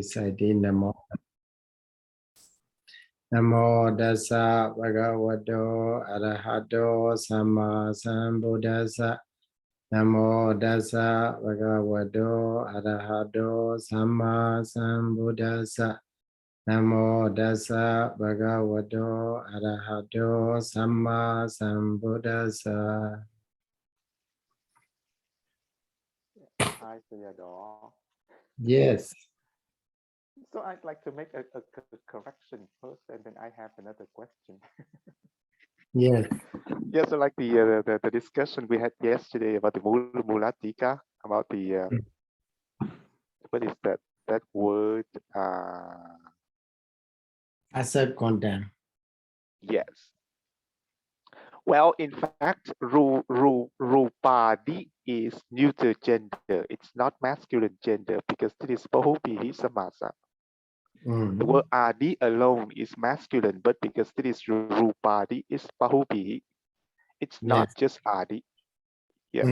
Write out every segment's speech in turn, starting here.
Sati Namo Namo Dasa Bhagavato Arahato Sama Sambuddhasa Namo Dasa Bhagavato Arahato Sama Sambuddhasa Namo Dasa Bhagavato Arahato Sama Sambuddhasa. Hi, Sayadaw. Yes. So I'd like to make a correction first, and then I have another question. Yes. Yeah, so like the discussion we had yesterday about the mulatika, about the what is that word? Asset content. Yes. Well, in fact, rupadi is neuter gender. It's not masculine gender because it is bahubihi samasa. The word adi alone is masculine, but because it is rupadi, is bahubihi. It's not just adi. Yes.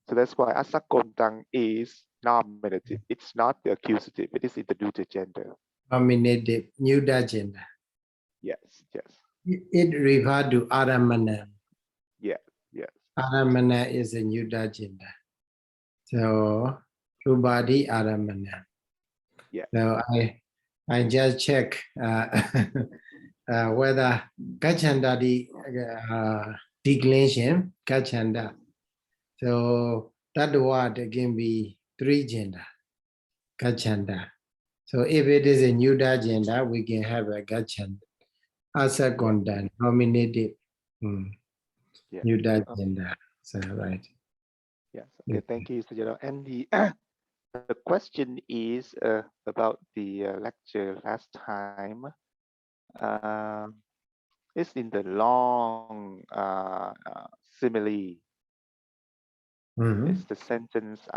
So that's why asakontang is nominative. It's not the accusative. It is in the neuter gender. Nominative, neuter gender. Yes, yes. It refers to Aramana. Yes, yes. Aramana is a neuter gender. So, Rupadi Aramana. Yeah. So I just check whether Kachanda declension, Kachanda. So that word can be three gender, Kachanda. So if it is a neuter gender, we can have a Kachanda as a content, nominative, neuter gender. So right. Yes. Okay. Thank you, Sayadaw. And the question is about the lecture last time. It's in the long simile. It's the sentence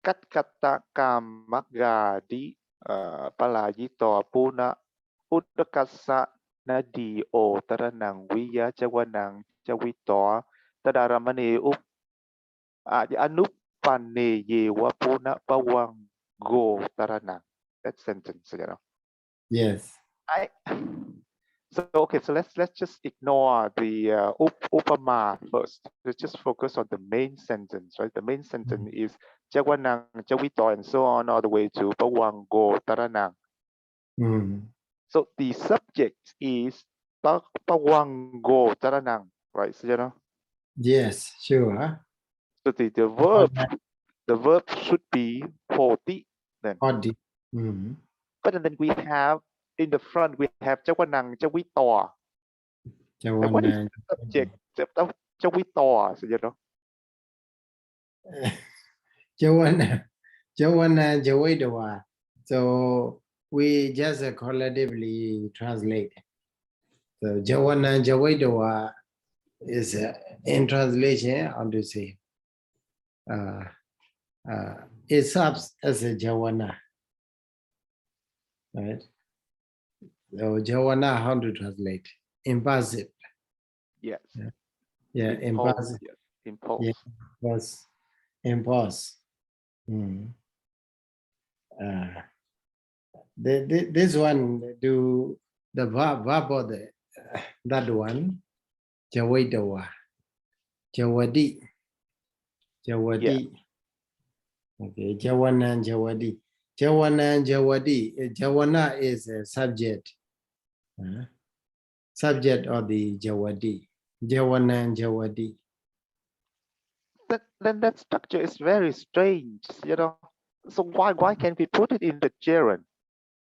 kat kata kamagadi palayito puna udakasa nadi o taranang wiya jawanang jawito tadaramani up anupane yewa puna pawang go taranang. That sentence, you know. Yes. So okay, so let's just ignore the upama first. Let's just focus on the main sentence, right? The main sentence is jawanang jawito and so on all the way to pawang go taranang. So the subject is pawang go taranang, right? So you know. Yes, sure. So the verb should be hoti then. Hoti. But then we have in the front we have jawanang jawito. What is the subject? Jawito, so you know. Jawana Jawaidawa. So we just collectively translate. So Jawana Jawaidawa is in translation, how to say, it serves as a Jawana. Right? So Jawana, how to translate? Impulsive. Yes. Yeah, impulsive. Yes. Impulse. Yeah, impulse. This one, do the verb of that one, Jawaidawa, Jawadi. Okay, Jawana and Jawadi. Jawana is a subject. Subject of the Jawadi. Jawana and Jawadi. Then that structure is very strange, you know. So why can't we put it in the gerund?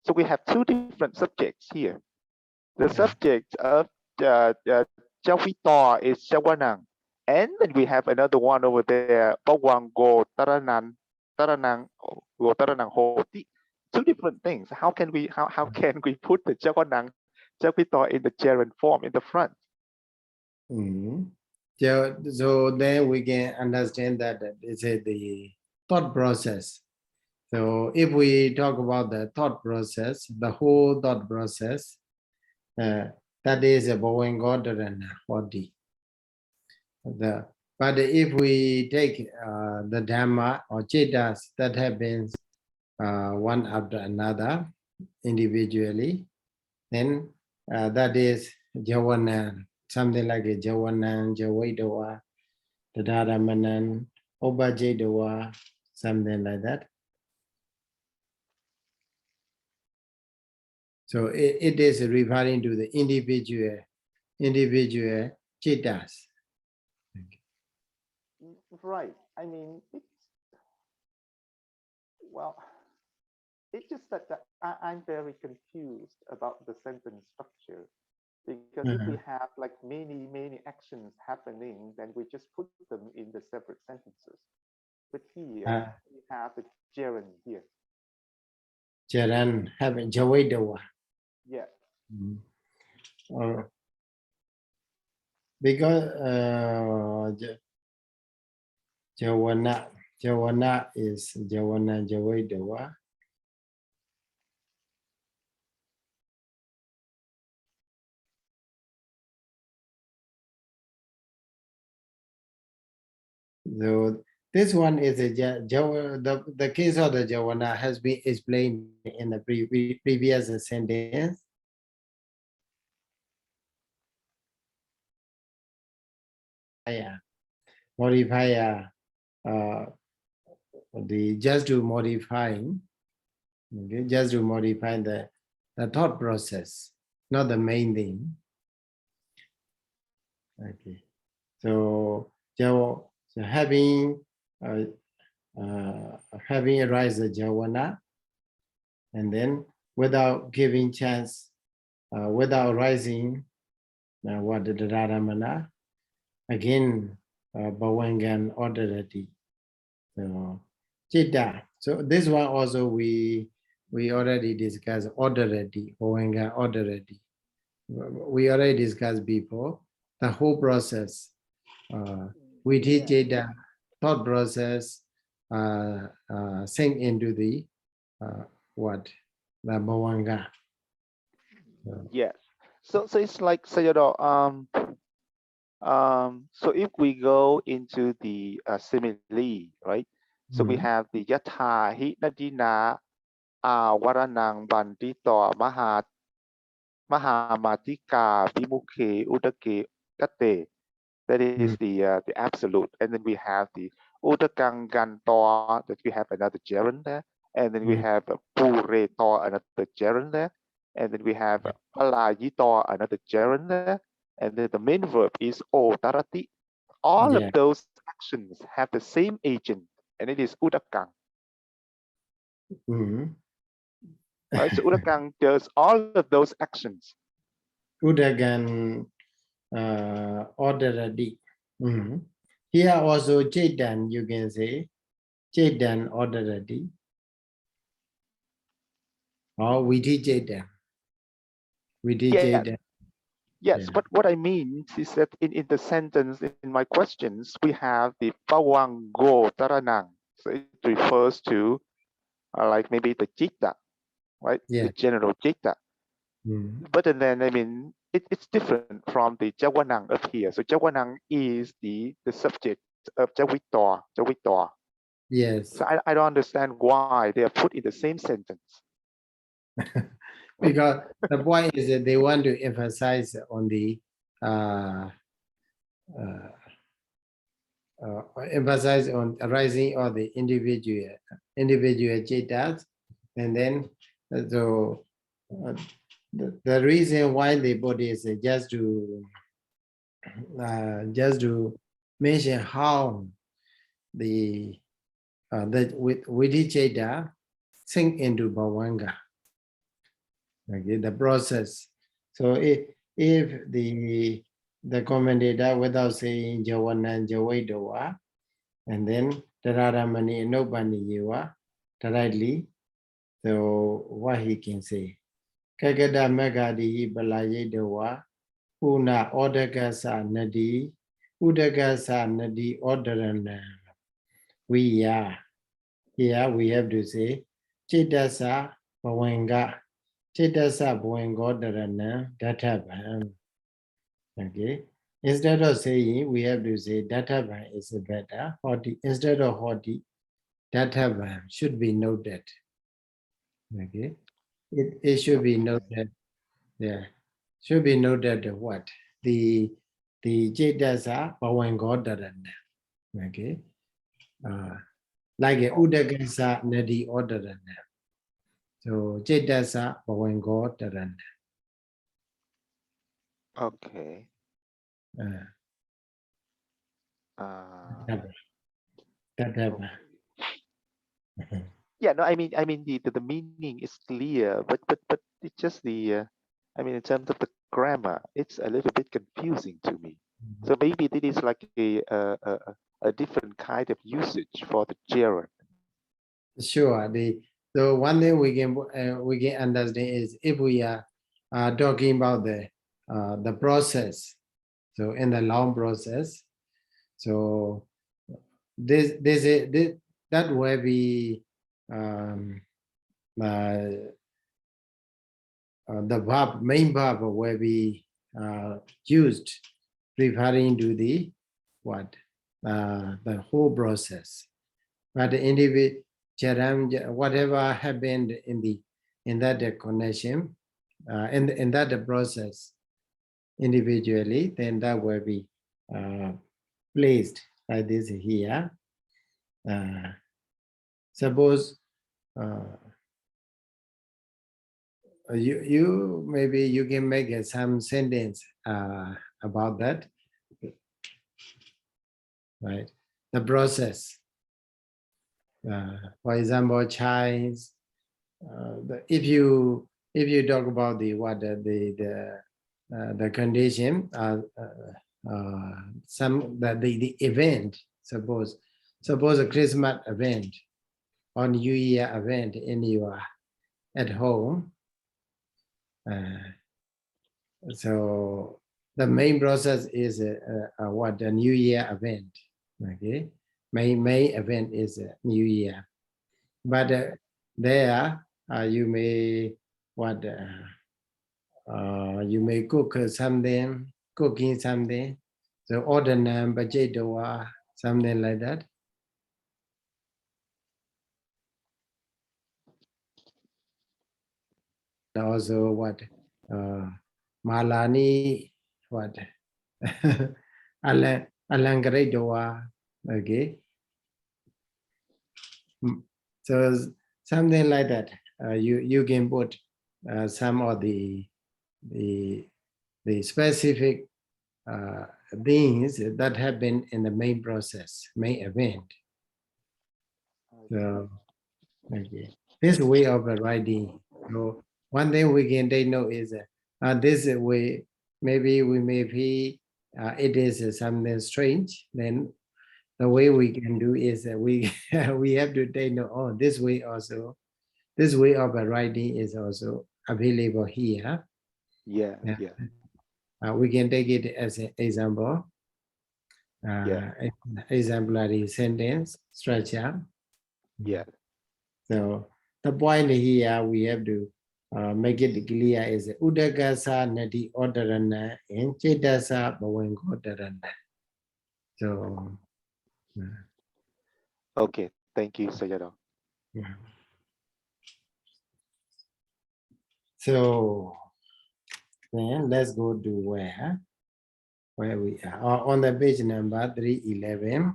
So we have two different subjects here. The subject of Jawito is Jawanang. And then we have another one over there, Pawang go taranang go taranang hoti. Two different things. How can we put the Jawanang Jawito in the gerund form in the front? So then we can understand that it's the thought process. So if we talk about the thought process, the whole thought process, that is a Bhavangodharana body. But if we take the Dhamma or Chetas that happens one after another individually, then that is Javanan, something like a Javanan, Javaidawa, Tadharamanan, Obajadawa, something like that. So it is referring to the individual chittas. Right. I mean, it's just that I'm very confused about the sentence structure, because if we have like many actions happening, then we just put them in the separate sentences. But here we have the gerund here. Jaran having Javaidawa. Yeah. Because Jawana is Jawana Javaidawa. So this one is the case of the Jawana has been explained in the previous sentence. Modifier, just to modifying, okay, just to modify the thought process, not the main thing. Okay, so having arise the Javana, and then without giving chance, without rising, what the Dharamana, again, Bhavangan orderity. So Chitta. So this one also we already discussed orderity, Bhavangan orderity. We already discussed before the whole process. We did Chitta, thought process, sink into the what? The Bhavanga. Yes. So it's like Sayadaw, so if we go into the simile, right? So we have the yatha hi nadina waranang bandito mahamatika vimukhe udake kate. That is the absolute, and then we have the udakanganto, that we have another gerund there, and then we have pureto, another gerund there, and then we have palayito, another gerund there, and then the main verb is otarati. All of those actions have the same agent, and it is udakang. Right, so udakang does all of those actions. Udagan orderity. Here also Chetan, you can say Chetan orderity. Or we teach Chetan. We teach Chetan. Yes, but what I mean is that in the sentence, in my questions, we have the pawango taranang. So it refers to like maybe the citta, right? The general citta. But then, I mean, it's different from the jawanang up here. So jawanang is the subject of jawitor. Yes. So I don't understand why they are put in the same sentence. Because the point is that they want to emphasize on the emphasize on arising of the individual citas, and then so the reason why they put is just to mention how the that with Vidiceta sink into Bhavanga. Okay, the process. So if the commentator, without saying Jawana Javaidawa, and then Tararamani Nobani Yewa directly, so what he can say. Kagada Megadi Balayedawa, Una Odagasa Nadi, Udagasa Nadi Orderana. We are here we have to say Chitasa Bhavanga. Chitasa Bhavangodarana Databam. Okay. Instead of saying, we have to say Databam is better. Instead of Hoti, Databam should be noted. Okay, it should be noted. Yeah, should be noted what the Jetasa Pawangodarana. Okay, like a Udagasa Nadi Orderana. So Jetasa Pawangodarana. Okay. That Okay. Yeah, no, I mean the meaning is clear, but it's just the I mean in terms of the grammar, it's a little bit confusing to me. So maybe it is like a different kind of usage for the gerund. Sure. So one thing we can understand is if we are talking about the process. So in the long process, so this that will be the verb, main verb will be used referring to the what the whole process. But the individual, whatever happened in that connection, in that process individually, then that will be placed like this here. Suppose you maybe you can make some sentence about that, right? The process. For example, child. If you talk about the condition, the event. Suppose a Christmas event or New Year event in your at home. So the main process is what the New Year event. Okay, main event is New Year, but there you may what you may cook something, cooking something. So order budget or something like that. Also what Malani what Alangaredoa, okay. So something like that. You can put some of the specific things that happen in the main process, main event. So okay, this way of writing. So one thing we can take note is this way. Maybe we may be it is something strange. Then the way we can do is we we have to take note. Oh, this way also. This way of writing is also available here. Yeah. We can take it as an example. Exemplary sentence structure. Yeah. So the point here we have to make it clear is Udagasa Nadi Orderana and Chetasa Bawangodarana. So okay, thank you, Sayadaw. So then let's go to where we are on the page number 311.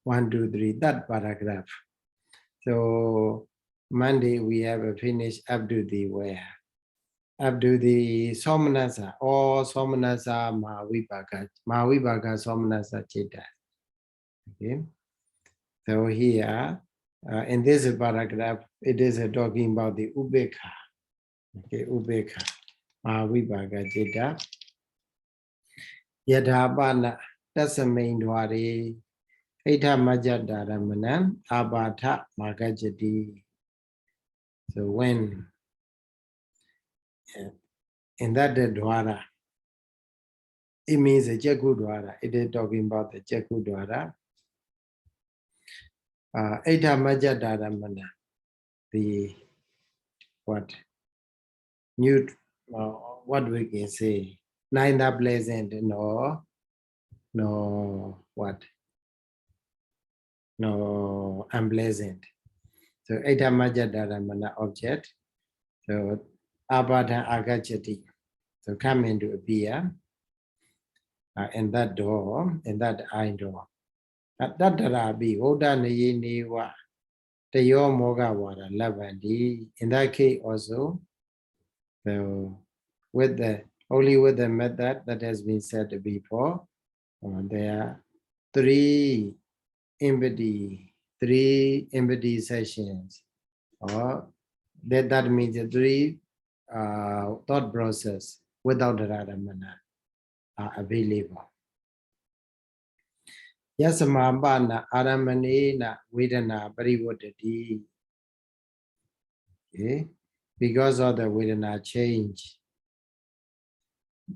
1, 2, 3, that paragraph. So Monday we have finished up to the where? Up to the Somanasa or Somanasa Mahawibhaka Somanasa Chitta. Okay. So here in this paragraph, it is talking about the Ubekha. Okay, Ubekha Mahawibhaka Chitta. Yadhabana, that's the main dwari. Aita Majadaramanam Abhata Magajati. So when in that dwara, it means a Jagu dwara. It is talking about the Jagu dwara. Aita Majadaramana, the what? New, what we can say, neither pleasant nor what? No unpleasant. So Aitamajadaramana object. So Abhadhan Agachati. So come into appear in that door, in that eye door. That Darabi, Oda Niwa, Tayo Moga Wara Lavandi. In that case also, so with the only with the method that has been said before, there are three empathy sessions, or that means the three thought process without Radhamana are available. Yasamabana Aramane na Vedana Parivodati. Okay, because of the Vedana change.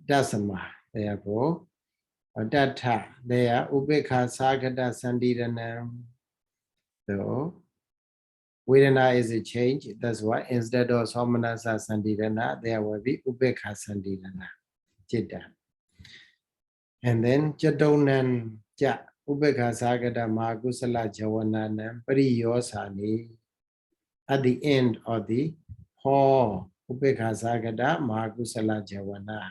Dasama, therefore, Datta, there, Ubekha Sagata Sandiranam. So, Vedana is a change. That's why instead of Somanasa Sandirana, there will be Ubekha Sandirana. Chitta. And then Chadonan Ja Ubekha Sagata Magusala Javananam Pariyosani. At the end of the Ho Ubekha Sagata Magusala Javana.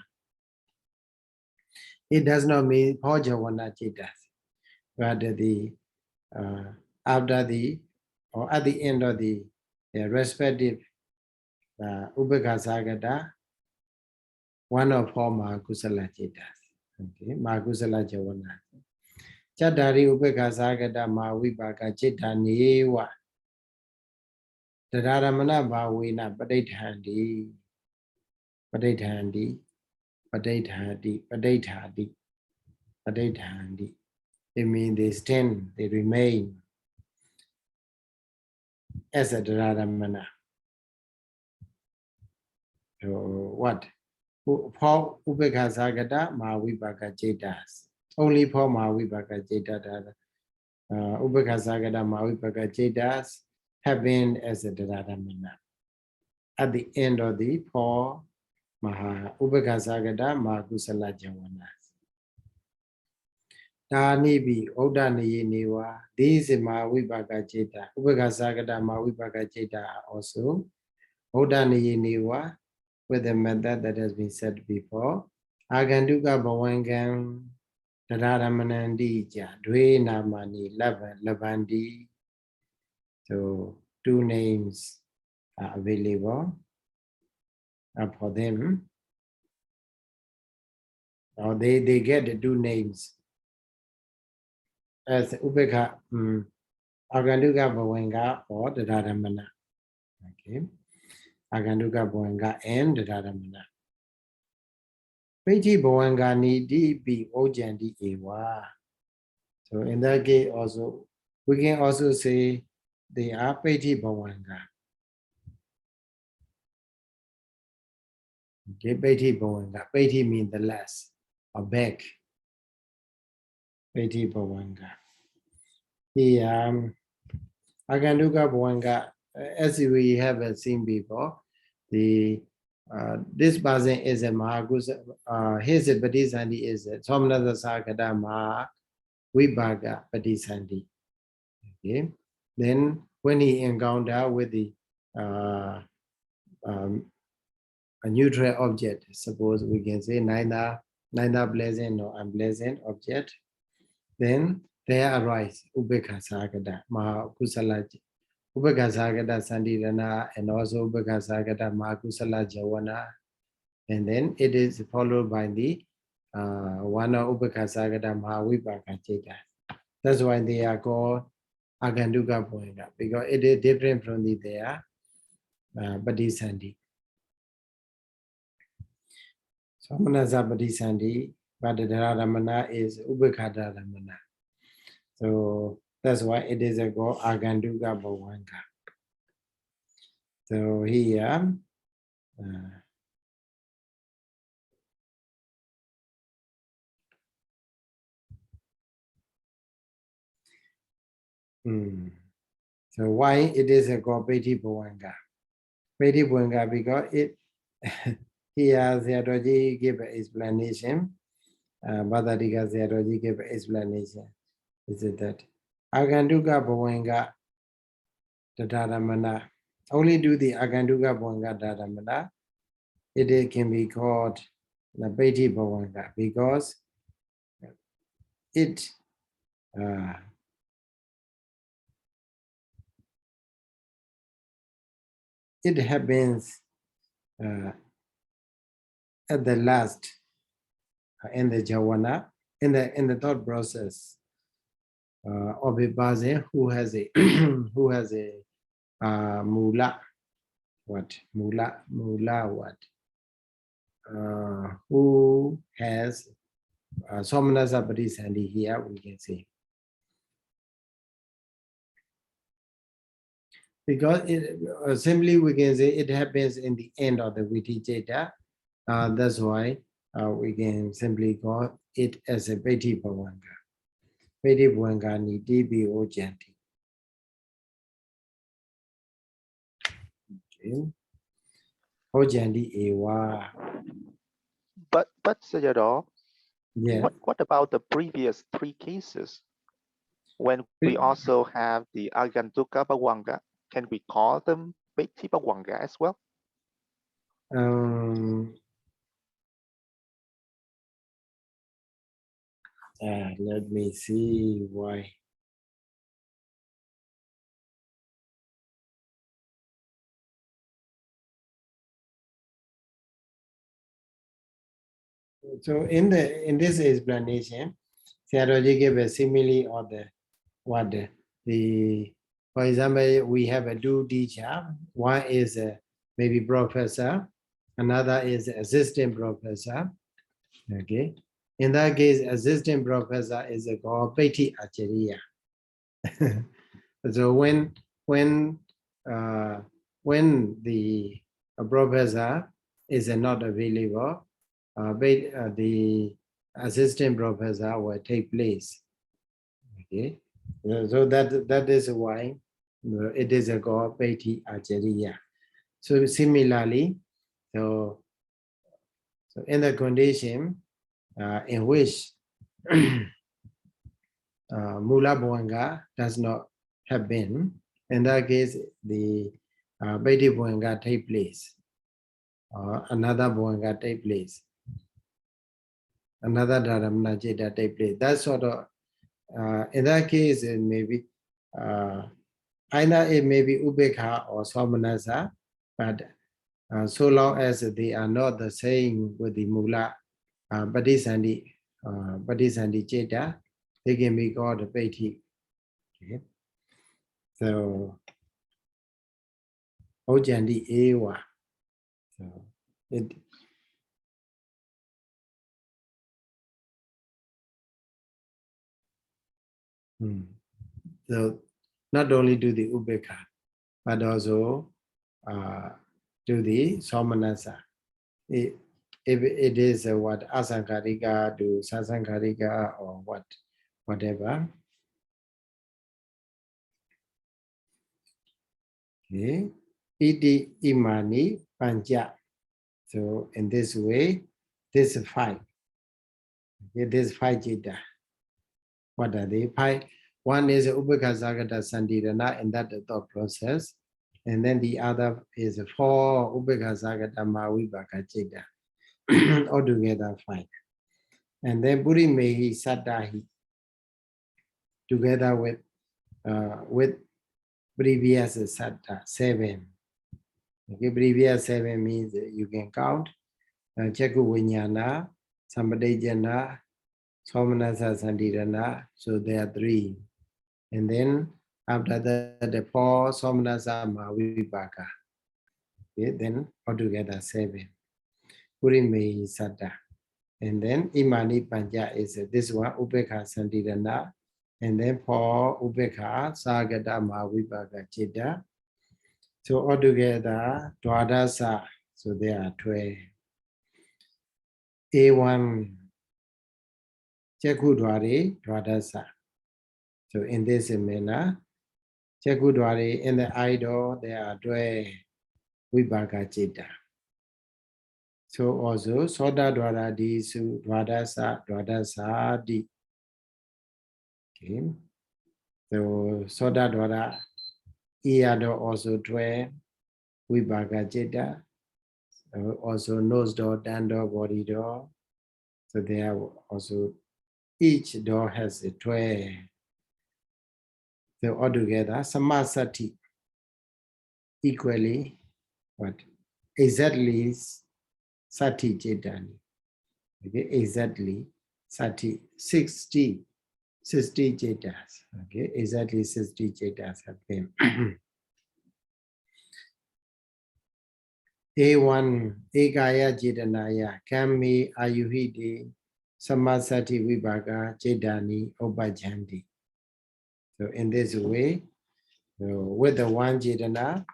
It does not mean Ho Javana Chitta. Rather the after the or at the end of the respective Ubekha Sagata, one of four Mahakusala Chitas. Okay, Mahakusala Javana. Chatari Ubekha Sagata Mahawipaka Chitta Newa. Tadaramana Bhavina Padaithandi. Padaithandi. Padaithandi. Padaithandi. Padaithandi. It means they stand, they remain as a Tadaramana. So what? For Ubekha Sagata Mahawipaka Chitas. Only for Mahawipaka Chitta. Ubekha Sagata Mahawipaka Chitas have been as a Dharatamana. At the end of the four Maha Ubekha Sagata Mahakusala Javanas. Danibi Odani Niwa. These is Mahawipaka Chitta. Ubekha Sagata Mahawipaka Chitta also. Odani Niwa, with the method that has been said before. Aganduka Bhavangam Dharamanandi Ja Dwe Namani Lavandi. So 2 names are available for them. Or they get the 2 names as Ubekha Aganduka Bhavanga or the Dharamanā. Okay. Aganduka Bhavanga and the Dharamanā. Piti Bhavanga Nidi Bi Ojandi Ewa. So in that case also, we can also say they are Piti Bhavanga. Okay, Piti Bhavanga. Piti means the last or back. Piti Bhavanga. The Aganduka Bhavanga, as we have seen before, the this person is a Mahakusa, his Padisandi is a Somnada Sakata Maha Vibhaga Padisandi. Okay. Then when he encounter with the a neutral object, suppose we can say neither pleasant nor unpleasant object, then there arise Ubekha Sagata Mahakusala Ubekha Sagata Sandirana and also Ubekha Sagata Mahakusala Javana, and then it is followed by the one Ubekha Sagata Mahavipaka Chitta. That's why they are called Aganduka Bhavanga, because it is different from the there Padisandi. So Manasa Padisandi, but the Dharamana is Ubekha Dharamana. So that's why it is called Aganduka Bhavanga. So here so why it is called Piti Bhavanga? Piti Bhavanga because it here Sayadaw give an explanation. Bhadadika Sayadaw give an explanation. Is it that Aganduka Bhavanga Dharamana. Only do the Aganduka Bhavanga Dharamana. It can be called the Beti Bhavanga because it happens at the last in the Javana, in the thought process of a person who has a mula what who has Somanasa Patisandhi here, we can say. Because simply we can say it happens in the end of the Vitijeta. That's why we can simply call it as a Peti Bhavanga. Peti Bhavanga Niti Bhi Janti. Okay. Ojanti Ewa. But Sayadaw, Yeah. What about the previous three cases? When we also have the Aganduka Bhavanga, can we call them Peti Bhavanga as well? Let me see why. So in this explanation, Sayadaw gave a simile or for example, we have a two teacher. One is maybe professor, another is assistant professor. Okay. In that case, assistant professor is called Peti Acharya. So when the professor is not available, the assistant professor will take place. Okay, so that is why it is called Peti Acharya. So similarly, so in the condition in which Mula Bhavanga does not have been, in that case, the Peti Bhavanga take place, or another Bhavanga take place, another Dharamana Jeta take place. That sort of, in that case, it may be either it may be Ubekha or Somanasa, but so long as they are not the same with the Mula Patisandhi Jeta, they can be called Peti. Okay. So Ojanti Ewa. So it so not only do the Ubekha, but also do the Somanasa. If it is what Asankarika do Sasankarika or whatever. Okay. Iti Imani Panja. So in this way, this is 5. Okay, this is 5 Jita. What are they? 5. One is Ubekha Sagata Sandirana in that thought process. And then the other is 4 Ubekha Sagata Mawibaka Jita. Altogether 5. And then Purimehi Satahi together with previous Satta 7. Okay, previous 7 means you can count. Chaku Vinyana, Sampadejana, Somanasa Sandirana, so there are 3. And then after that, the 4 Somanasa Mawibaka. Okay, then altogether 7. Purimehi Satta. And then Imani Panja is this one, Ubekha Sandirana. And then 4 Ubekha Sagata Mawibaka Chitta. So altogether, Dwadasa, so there are 12. A1, Chekudwari, Dwadasa. So in this manner, Chekudwari, in the idol, there are 12 Vipaka Chitta. So also, Soda Dwara Disu, Dwadasa Di. Okay. So Soda Dwara ear door also 12, Vipāka Citta, also nose door, tongue door, body door. So they are also, each door has a 12. So altogether, samasati equally, what? Exactly sati Citta. Okay, exactly sati, 60 Cittas. Okay, exactly 60 Cittas have been. A1 Ekaya Citanaya Kami Ayuhiti Samasati Vipāka Cittani Upajjanti. So in this way, with the one Citana,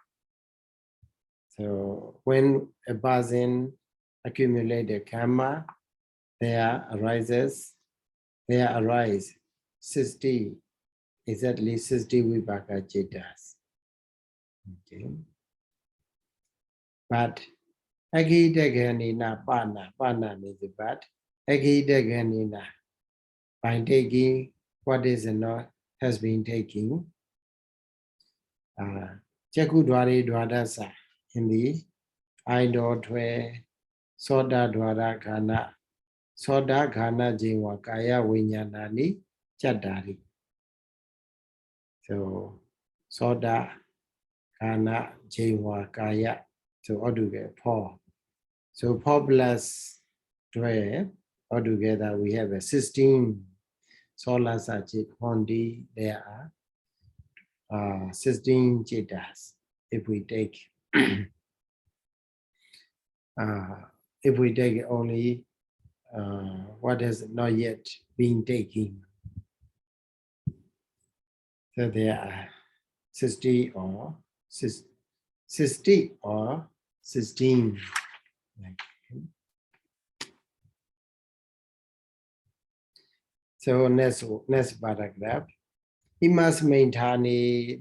so when a person accumulates karma, there arise 60, exactly 60 Vipāka Cittas. Okay. But Ahetukakusalavipāko pana means but Ahetukakusalavipāko by taking what is not has been taking Cittuppādakaṇḍo in the eye door 12 Sayadaw Jiva Kaya Viññāṇāni Cattari. So Sayadaw Jiva Kaya, so altogether 4. So 4 plus 12, altogether we have a 16 solar sajit hondi. There are 16 Cittas. If we take only what has not yet been taken, so there are 60 or 16. So next paragraph. He must maintain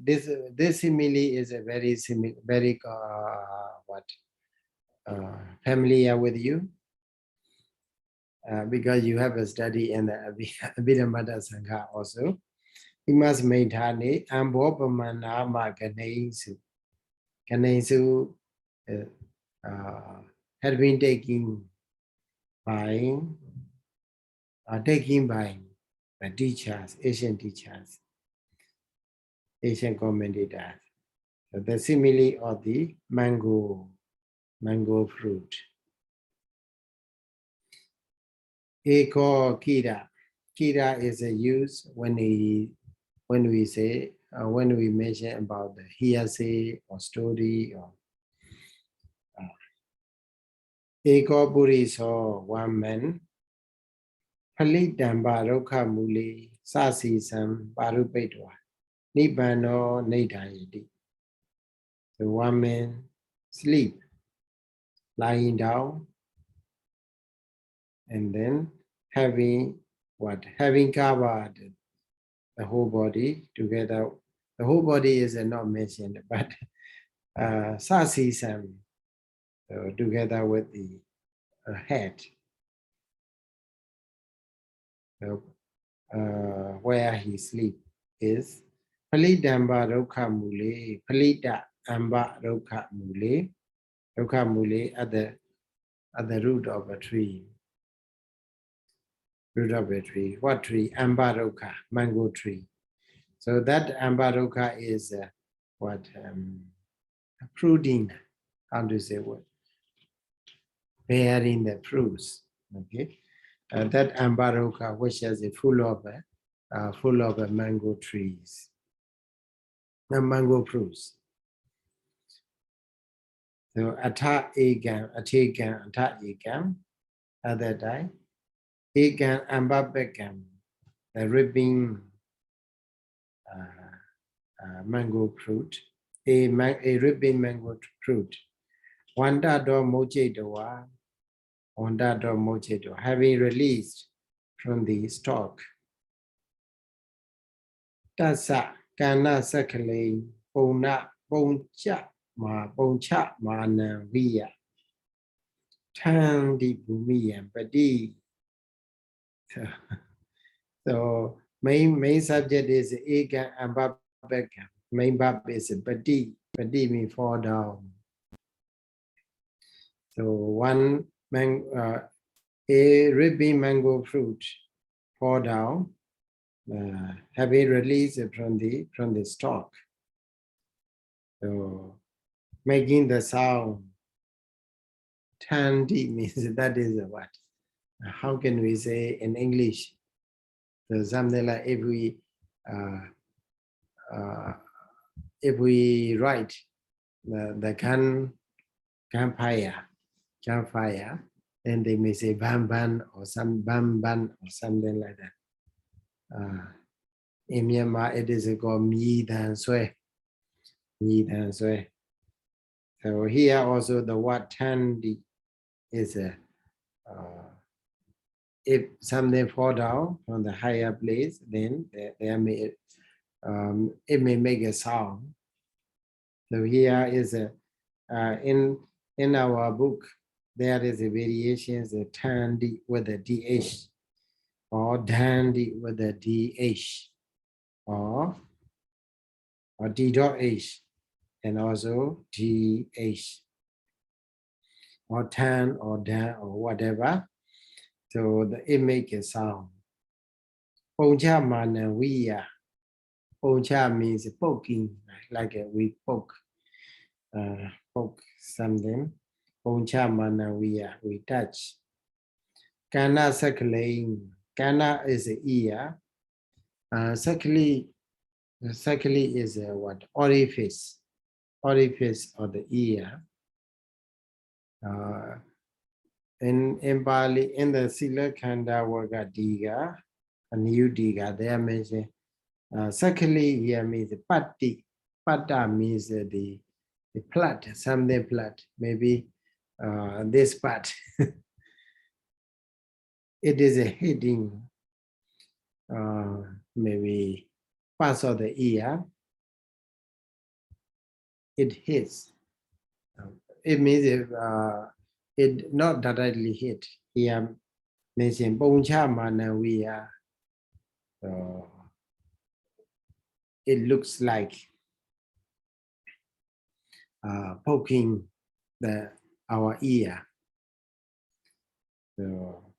this simile is a very familiar with you because you have a study in the Abhidhamma also. He must maintain ambopamana Ganaisu had been taken by the teachers, Asian teachers, Asian commentators. So the simile of the mango fruit. Eko kira. Kira is a use when we say when we mention about the hearsay or story or Eko Puriso, one man. Palitam Baroka Muli Sasi Sam Barupetwa Nibbano Nedayati. The one man sleep, lying down, and then having covered the whole body together. The whole body is not mentioned, but Sasi Sam together with the head. Where he sleep is Palidamba Rokha Mule, Palita Amba Rokha Mule at the root of a tree. Root of a tree. What tree? Amba Rokha, mango tree. So that Amba Rokha is fruiting, how to say what? Bearing the fruits. Okay. That Ambaroka, which is full of mango trees, mango fruits. So Ata Egam, at that time, Egam Ambabekam, the ripping mango fruit, a ripping mango fruit. Wanda do mojedoa. Having released from the stalk. Tasa kana sakale pona poncha mana via tandi bhumiyan padi. So main subject is Eka Ambabekam. Main verb is pati. Pati means fall down. So one a ripe mango fruit fall down, have been released from the stalk. So making the sound. Tandy means that is what? How can we say in English? So something like if we write the campfire, then they may say bam ban or some bam ban or something like that. In Myanmar, it is called mi dan sui. Mi dan sui. So here also the word tandy is if something fall down from the higher place, then it may make a sound. So here is in our book, there is a variation, the tandy with the DH, or dandy with the DH, or D.H, and also DH, or tan, or dan, or whatever. So it make a sound. Poncha manawiya. Poncha means poking, like we poke something. Poncha manawiya, we touch. Kana sakalain. Kana is ear. Sakali is what? Orifice. Orifice of the ear. In Bali, in the Sila Khanda Varga Diga, a new Diga, they are mentioned. Secondly, here means patti. Patta means the plot, something plot, maybe this part. It is a hitting, maybe parts of the ear. It hits. It means if it not directly hit. Here mentioned Poncha Manawiya. It looks like poking our ear. So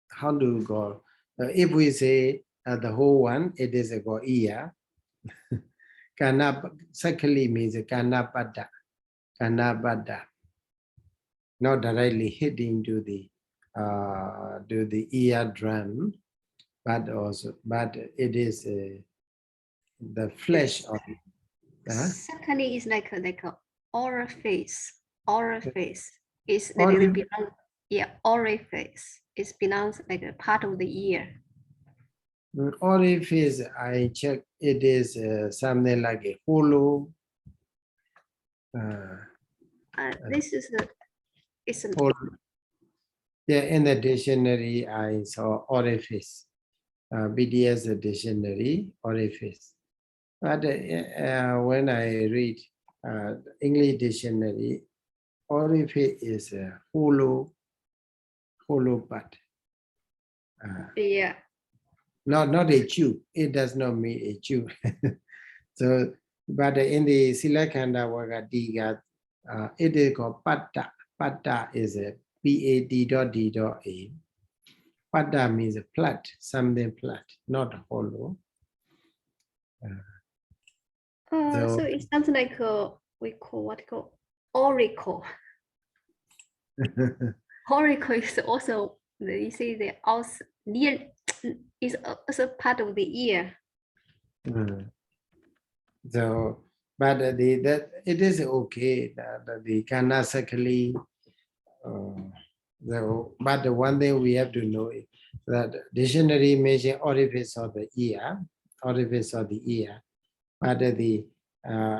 how do we go? If we say the whole one, it is a go ear. Secondly means Kanapada. Kanapada. Not directly hitting to the eardrum, but it is the flesh of it. Secondly, is like a orifice. Orifice is a little bit, yeah, orifice is pronounced like a part of the ear. Orifice, I check, it is something like a hollow. This is an yeah, in the dictionary, I saw orifice. BDS dictionary, orifice. But when I read English dictionary, orifice is a hollow part. Yeah. Not a tube. It does not mean a tube. So, but in the Silakhanda Wagadiga, it is called patta. Patta is a PAD.D.A. Patta means a flat, something flat, not hollow. So it sounds like we call oracle. Oracle is also, you see, the also near is also part of the ear. So, but that it is okay that the kanasakali. But the one thing we have to know is that dictionary mention orifice of the ear, orifice of the ear. But the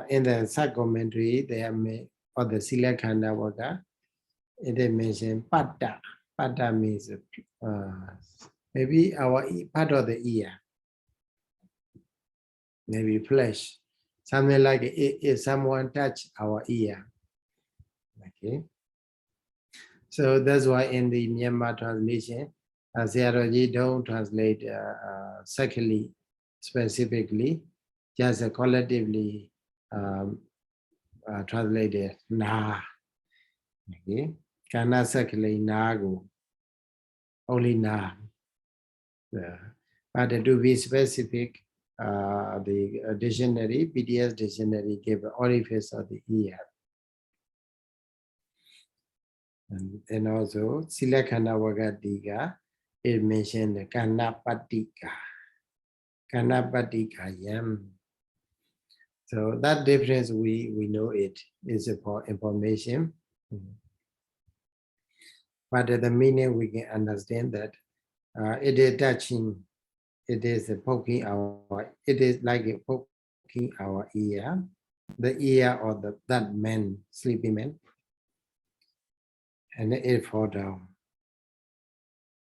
in the sub-commentary they have made, or the Silakhanda Vaka, it is mentioned patta. Patta means maybe our part of the ear, maybe flesh, something like if someone touch our ear. Okay. So that's why in the Myanmar translation, Sayadaw don't translate secondly specifically, just collectively translated na. Okay, kana sakale na go only na. But to be specific, the dictionary, PDS dictionary, gave orifice of the ear. And also, Silakana Wagadiga, it mentioned the Kanapatika. Kanapatika yam. So that difference, we know it is for information. But the meaning, we can understand that it is touching, it is poking our, it is like poking our ear, the ear of that man, sleepy man, and it fall down.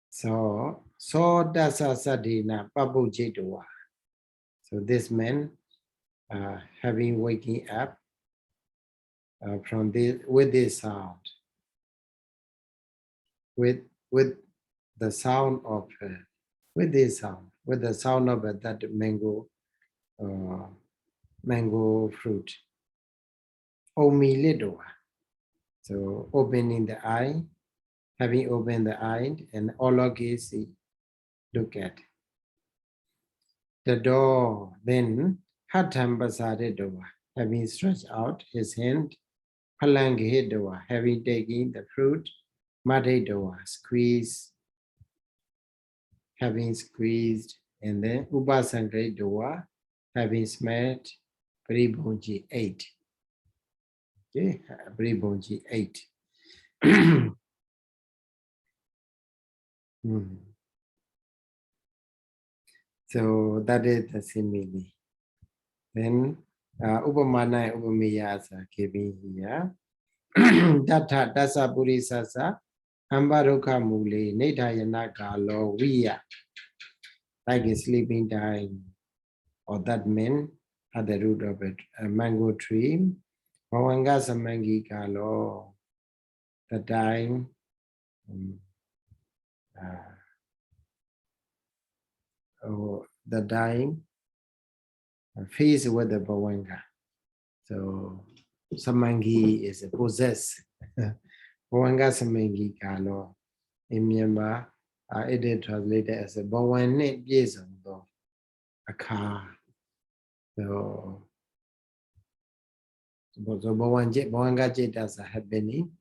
So dasa sadina pabujitua. So this man, having waking up from this with this sound, with the sound of with this sound, with the sound of that mango fruit. Omilidua. So opening the eye, having opened the eye, and ologisi, look at the door. Then Hatam Basade door, having stretched out his hand, Palangi door, having taken the fruit, Made door, squeeze, having squeezed, and then Ubasankre door, having smelled, Pribonji 8. Okay, Pribonji 8. So that is the simile. Then Upamana Upamiyasa giving here. Data Dasa Burisasa Ambaruka Mule Nedayana Galo Viya, like a sleeping dying, or that man at the root of a mango tree. Mawangasa Mangi Galo, the dying. The dying face with the bawanga. So Samangi is a possess. Bawanga Samangi Kalo. In Myanmar, it is translated as a bawane piezando, a car. So bawanga jetas are happening.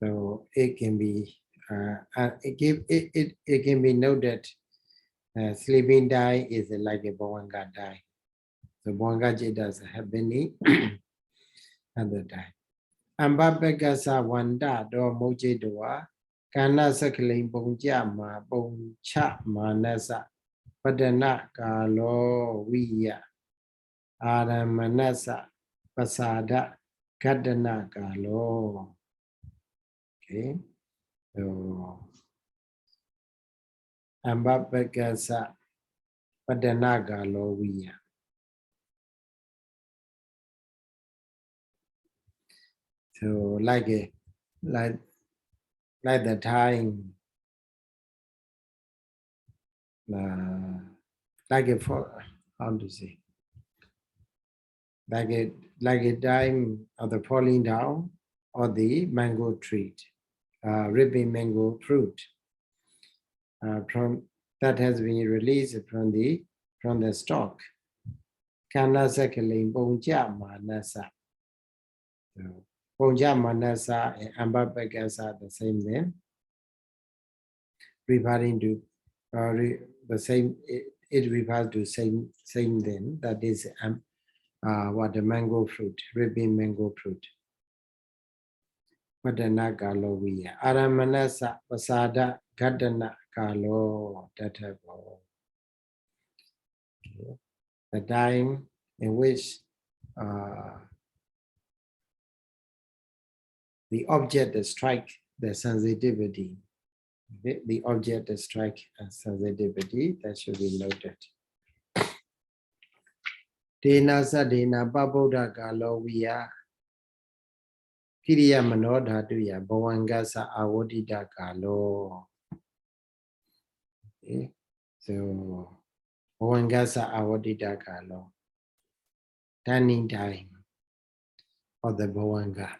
So it can be it can be noted sleeping die is like a bawanga die. So bawanga jetas are happening at the time. Ambapegasa wanda do moje doa kana sakling bongja ma bongcha manasa padana kalo viya aramanasa pasada kadana kalo. Okay, so Ambapegasa padana kalo viya. So like the time, like a for how to say, like a time of the falling down or the mango tree, ripping mango fruit from that has been released from the stalk. Kanasa kaling bongja manasa. So Ponja Manasa and Ambapegasa the same name, referring to the same. It refers to same thing. That is what the mango fruit, ripping mango fruit. Padana Galo Viya Aramanasa Pasada Gadana Galo Databo. The time in which the object that strike the sensitivity, the object that strike sensitivity, that should be noted. Dena sadena baboda galo viya kiriya manodhatuya bhavangasa avodita galo. Okay, so Bhavangasa avatita kalo. Turning time of the Bhavanga.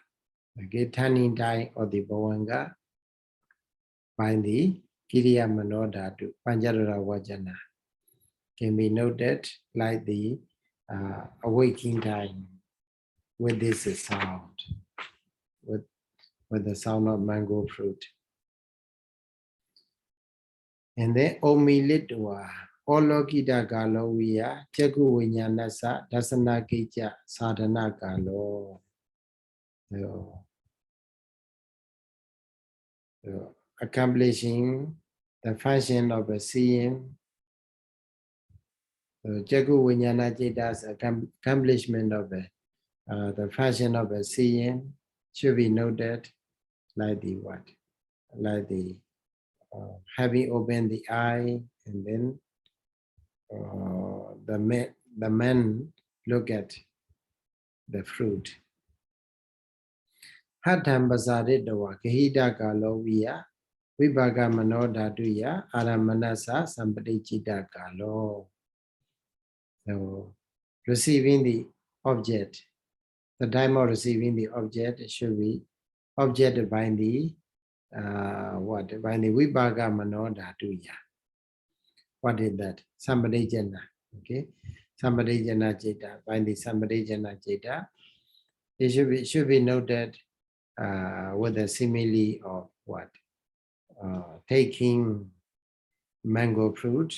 Okay, turning time of the Bhavanga by the Kiriya Manodhatu, Panjarara Vajana, can be noted like the awakening time with this sound, with the sound of mango fruit. And then Omilitwa, Olokita Galo, we are Chaku Vinyanasa, Dasana Kicha, Sadhana Galo. Accomplishing the function of a seeing. Jagu Vinyana Jita's accomplishment of the function of a seeing should be noted like the what? Like the having opened the eye, and then the man look at the fruit. Hatam Basaridwa Kahida Galo Via Vipāka Manodhatuya Aramanasa Sampadichita Galo. So receiving the object, the time of receiving the object should be object by the what? By the Vipāka Manodhatuya. What is that? Sampadichana. Okay. Sampadichana Jeta. By the Sampadichana Jeta, it should be noted with a simile of what? Taking mango fruit,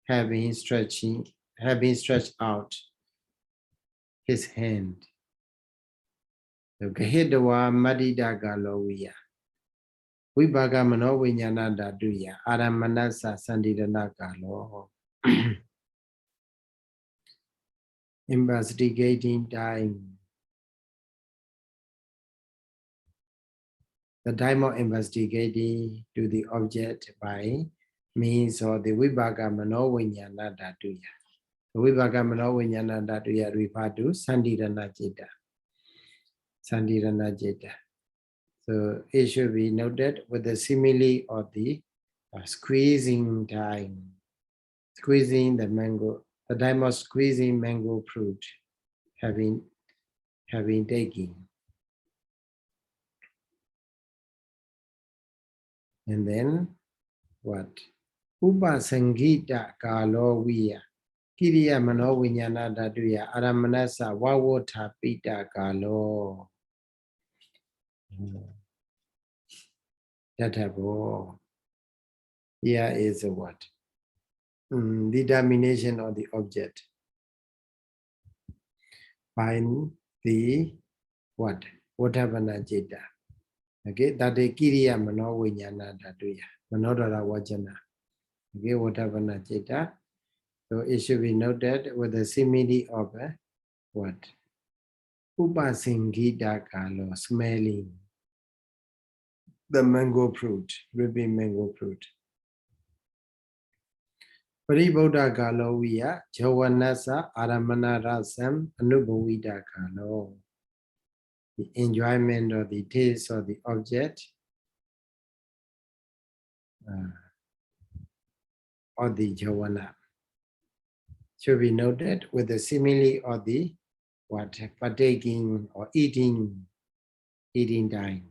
having stretched out his hand. So Gahidwa Madida Galowiya. Vipāka Mano Vinyana Daduya. Aramanasa Sandidana Galo. Investigating time. The time of investigating to the object by means of the Vipāka Mano Vinyana Datuya. The Vipāka Mano Vinyana Datuya refer to Sandirana Jeta. Sandirana Jeta. So it should be noted with the simile of the squeezing time. Squeezing the mango, the time of squeezing mango fruit, having taken. And then what? Upasangita Kalo Viya. Kiriya Mano Vinyana Datuya Aramanasa Wawota Piṭaka. Tatabo. Here is a what? Determination of the object by the what? Vatavana Jeta. Okay, that is Kiriya Mano Vinyana Datuya. Manodara Vajana. Okay, Vatavana Jeta. So it should be noted with the simile of what? Upasingita Kalo, smelling the mango fruit, ripping mango fruit. Paribuddha Kalo Viya, Javanasa Aramana Rasam Anubhavita Kalo. The enjoyment of the taste of the object or the Javana should be noted with the simile of the what? Partaking or eating time.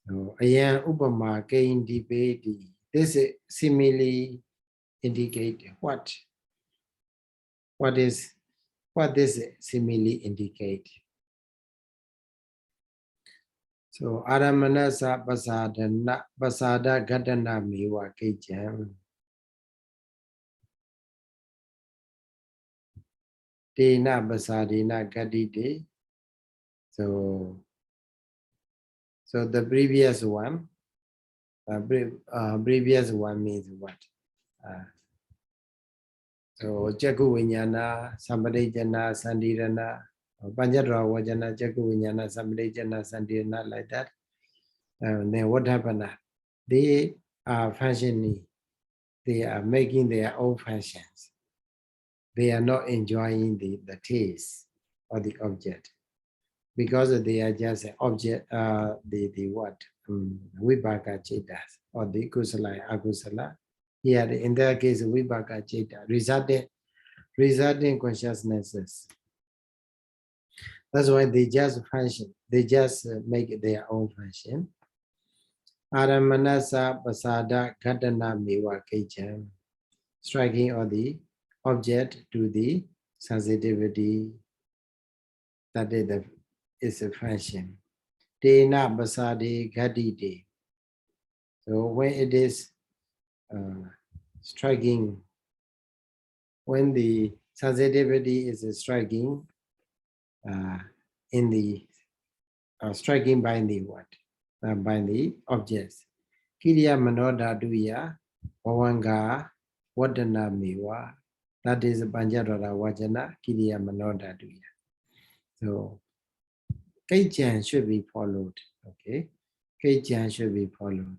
So, Ayan Upama Kain Debate. This simile indicate what? What this simile indicate? So Aramanasa Basada Gadana Miwa Kejam. Dena Basadina Gadide. So the previous one, previous one means what? So Jagu Vinyana, Sampadejana, Sandirana, Panjara Vajana, Jagu Vinyana, Sampadejana, Sandirana, like that. And then what happened? They are functioning, they are making their own functions. They are not enjoying the taste of the object because they are just an object, the what? Vipāka Chetas or the Kusala, Akusala Here, in that case, Vipaka Citta, resulting consciousnesses. That's why they just function. They just make their own function. Aramanasa pasada gatana miwa kechan, striking or the object to the sensitivity. That is a function. Dena basadi gadide. So when it is striking, when the sensitivity is striking in the striking by the what? By the objects. Kiriya manodhaduya bhavanga vadana miwa. That is Panjadara Vajana Kiriya manodhaduya. So Kaijan should be followed. Okay. Kaijan should be followed.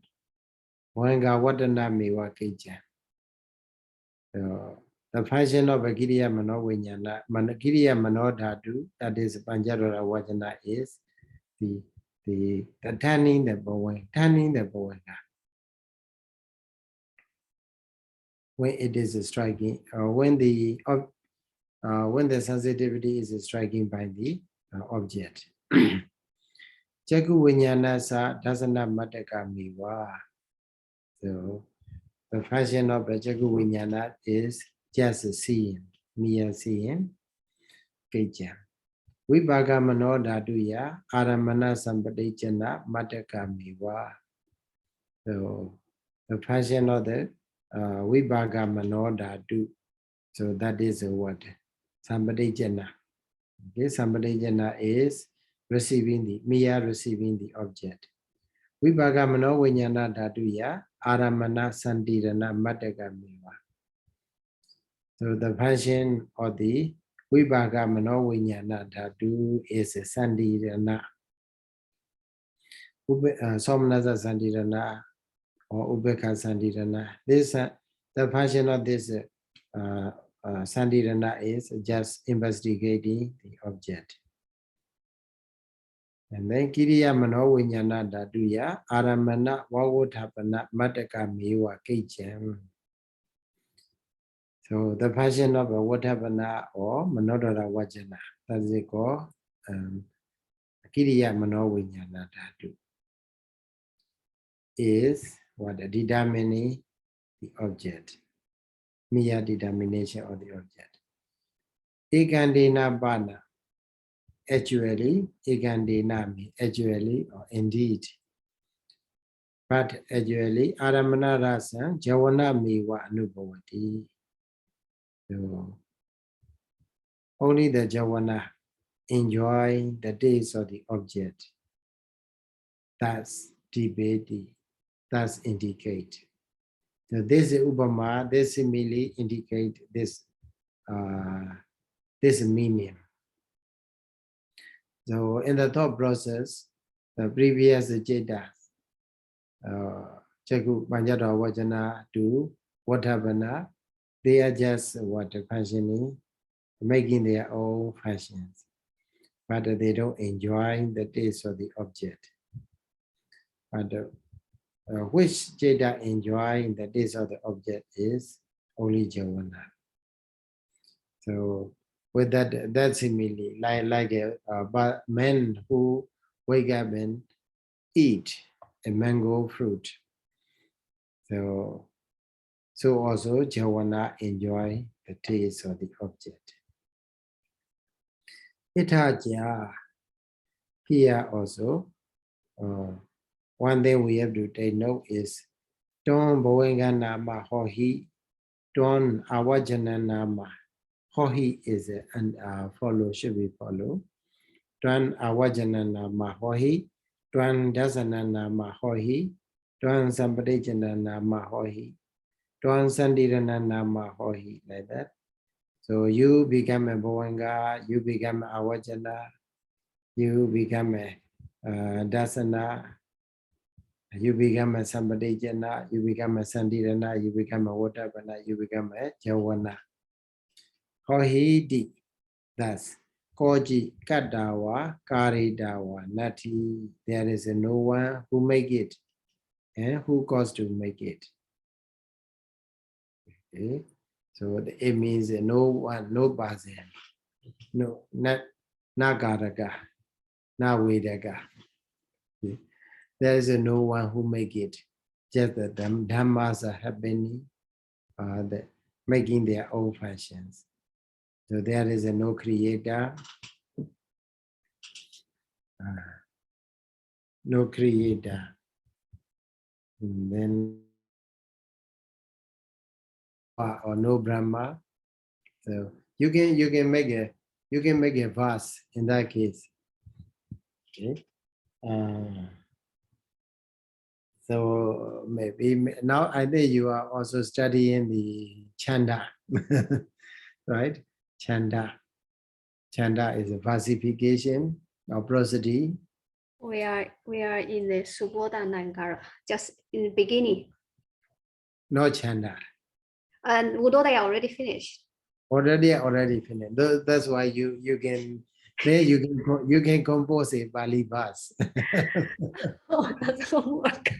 Bhavanga vadana miwa Kaijan. So the function of a Kiriya manovinyana, Kiriya manodhadu, that is Panjadara Vajana, is the turning the bhavanga. When it is striking, when the sensitivity is striking by the object. Chaku vinyana sa dasana mataka miwa. So the function of a chaku vinyana is just seeing, mere seeing. Keja. Vipaka manodhaduya aramana sampadijana mataka miwa. So the function of the Vipaka manodhadu. So that is a word. Sampadijana. Okay, sampadijana is receiving the object. Vipaka manovinyana dhaduya aramana sandirana mataka miwa. So the function of the Vipaka manovinyana dhatu is sandirana. Somnasa sandirana or ubeka sandirana. This the function of this sandirana is just investigating the object. And then Kiriya manovinyana dhatuya aramana vavotapana mataka miwa kejam. So the function of a Vatapana or Manodara Vajana, that is called Kiriya Manovinyana Dhatu, is what determining the object, mere determination of the object. Ekandena Bana, actually, Ekandena means actually or indeed. But actually, Aramana Rasa, Jawana Miwa Anubhavati. So only the Jawana enjoy the taste of the object. That's debate, that's indicate. So this Upama, this simile indicate this this meaning. So in the thought process, the previous Jeta, Chaku Panjata Vajana to Vatapana, they are just what functioning, making their own functions, but they don't enjoy the taste of the object. But which Jeta enjoying the taste of the object is only Javana. So with that simile, like a men who wake up and eat a mango fruit. So also Javana enjoy the taste of the object. Itaja, here also, one thing we have to take note is Don Bowenga Nama Hohi, Don Awajana Nama. Hohi is follow, should be follow. Don Awajana Nama Hohi, Don Dasana Nama Hohi, Don Sampadejana Nama Hohi, Don Sandirana Nama Hohi, like that. So you become a Bowenga, you become a Awajana, you become a Dasana, you become a Sampadejana, you become a Sandirana, you become a Vatapana, you become a Jawana. Hohi, thus, Koji, Kadawa, Karidawa, Nati, there is no one who make it, and who caused to make it. Okay, so it means no one, no person, no, not nagaraka, na vedaka. Okay. There is no one who make it. Just the dhammas are happening, making their own functions. So there is no creator, no creator. And then or no Brahma. So you can make a verse in that case. Okay. So maybe now I think you are also studying the chanda, right? Chanda. Chanda is a versification or prosody. We are in the Subodha Nangara, just in the beginning. No chanda. And Udodaya already finished. Already finished. That's why you can there you can compose a Bali verse. Oh, that won't work.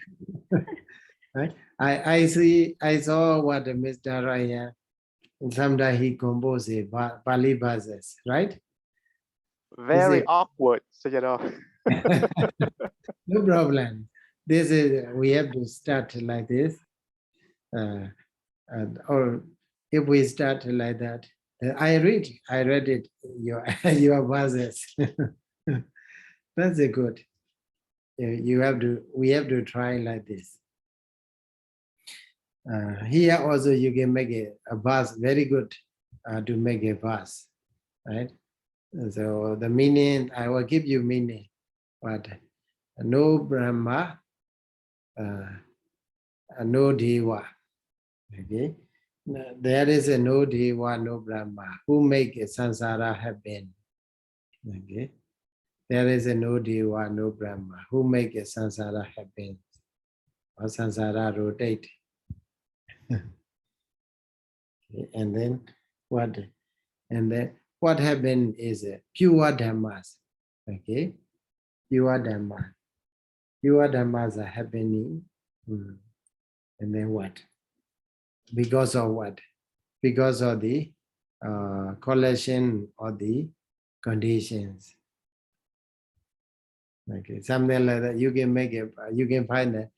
Right? I saw what Mr. Raya sometimes he composed a Bali verses, right? Very awkward, Sayadaw. No problem. This is we have to start like this, or if we start like that, I read it your verses. That's a good. We have to try like this. Here also you can make a verse very good to make a verse, right? So the meaning I will give you meaning, but no Brahma, no Deva. Okay, there is a no Deva, no Brahma who make a samsara happen. Okay, there is a no Deva, no Brahma who make a samsara happen or samsara rotate. Okay, and then what? And then what happened is pure dhammas. Okay, pure dhammas. Pure dhammas are happening. And then what? Because of what? Because of the collection of the conditions. Okay, something like that. You can make it. You can find the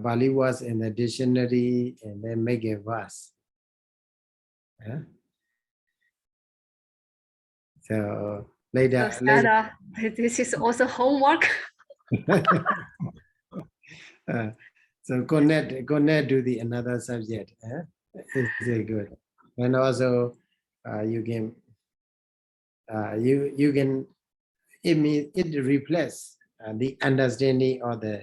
Bali words in the dictionary and then make a verse. Yeah? So later, Sarah, this is also homework. So connect to the another subject. It's very good, and also you can it replace the understanding of the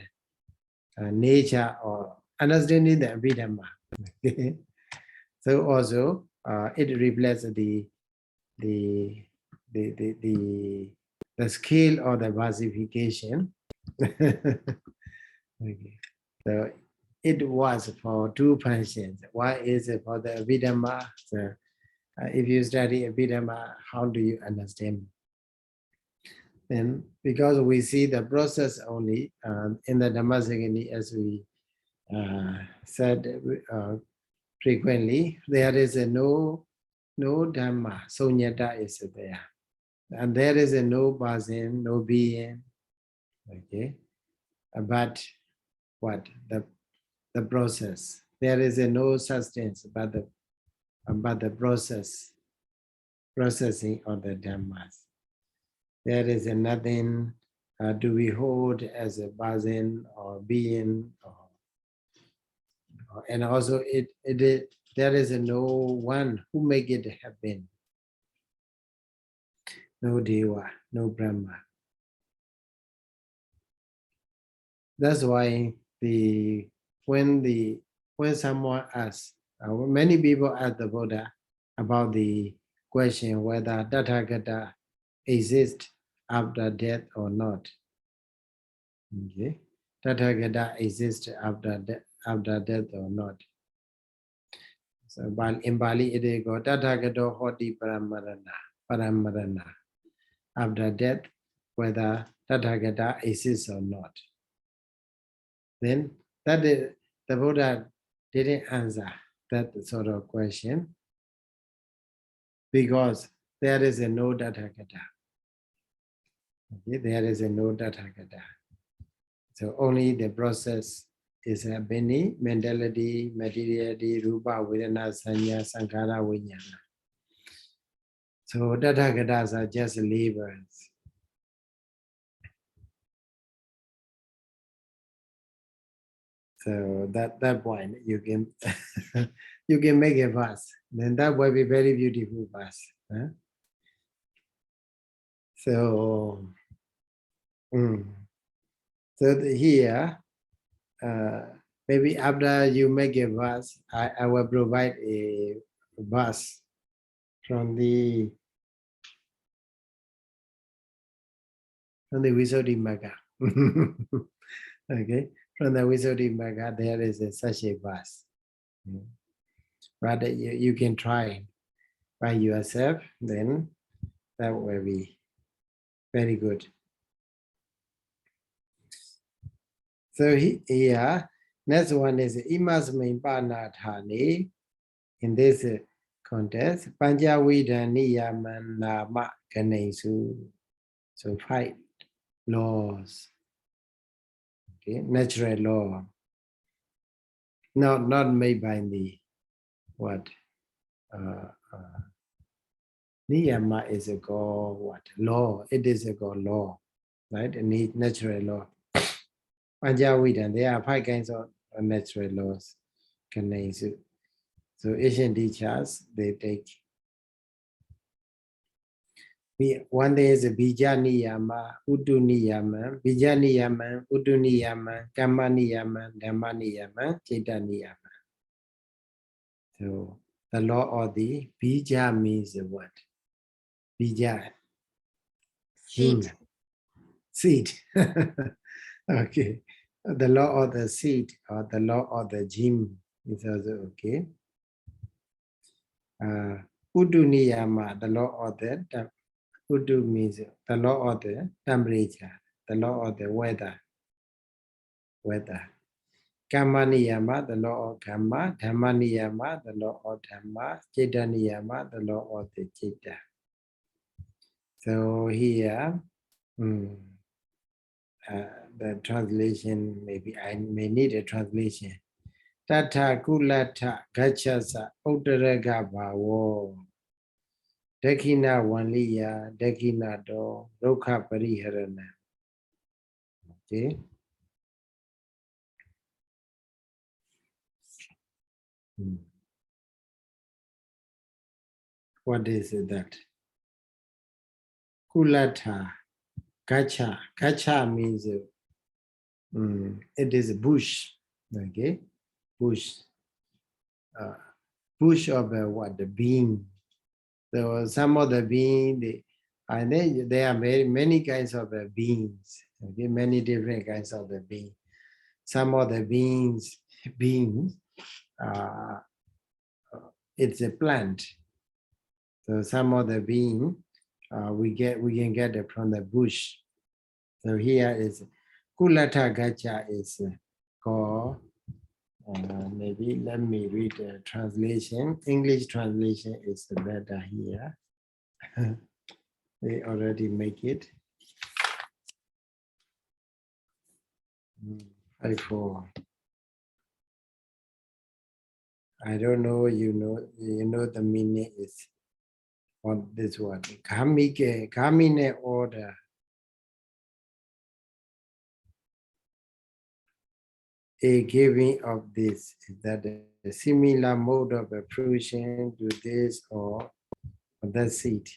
nature or understanding the Abhidhamma. So also it replaces the scale of the versification. Okay. So it was for two functions. One is for the Abhidhamma. So if you study Abhidhamma, how do you understand? And because we see the process only in the Dhammasaṅgaṇī, as we said frequently, there is no Dhamma, Sunyata is there. And there is no person, no being. Okay. But what? The process. There is no substance but the processing of the dhammas. There is nothing to be hold as a person or being, and also there is no one who make it happen. No Deva, no Brahma. That's why when someone asks, many people ask the Buddha about the question whether Tathagata exists after death or not. Okay, Tathagata exists after death or not. So in Bali it is called Tathagato Hoti Paramarana. After death, whether Tathagata exists or not. Then that is, the Buddha didn't answer. that sort of question, because there is a no Tathagata. Okay, there is a no Tathagata. So only the process is happening, mentality, materiality, rupa, vedana, sanya, sankhara, vijnana. So Tathagatas are just labels. So that point you can you can make a verse. Then that will be very beautiful verse. Huh? So here maybe after you make a verse, I will provide a verse from the Visuddhimagga. Okay, from the Visuddhimagga there is such a verse. But you can try by yourself, then that will be very good. So here, next one is imasmin panathani. In this context, panchavidaniyaman nama ganesu. So 5 laws. Okay, natural law. Not made by the what? Niyama is a God, what? Law. It is a God law, right? A natural law. Panchavidan, there are 5 kinds of natural laws. So Asian teachers, they take. One day is a bija niyama, udu niyama, bija niyama, udu niyama, kamma niyama, dhamma niyama, citta niyama. So the law of the bija means what? Bija. Seed. Seed. Okay. The law of the seed or the law of the gym is also okay. Udu niyama, the law of the Udu means the law of the temperature, the law of the weather. Kamma niyama, the law of kamma. Dhamma niyama, the law of dhamma. Citta niyama, the law of the citta. So here, the translation, maybe I may need a translation. Tata kulata gachasa uttaraga bhavo. Dakina wanliya, dakina do, rokha pariharana. Okay. What is that? Kulata, gacha. Gacha means it is a bush. Okay, bush. Bush of what? The bean. So some of the bean, I think there are very many kinds of beans. Okay, many different kinds of the bean. Some of the beans, it's a plant. So some of the bean we can get it from the bush. So here is kulata gacha is called. Maybe let me read the translation. English translation is better here. They already make it. I don't know. You know the meaning is on this one. Kamine order. A giving of this is that a similar mode of fruition to this or the seed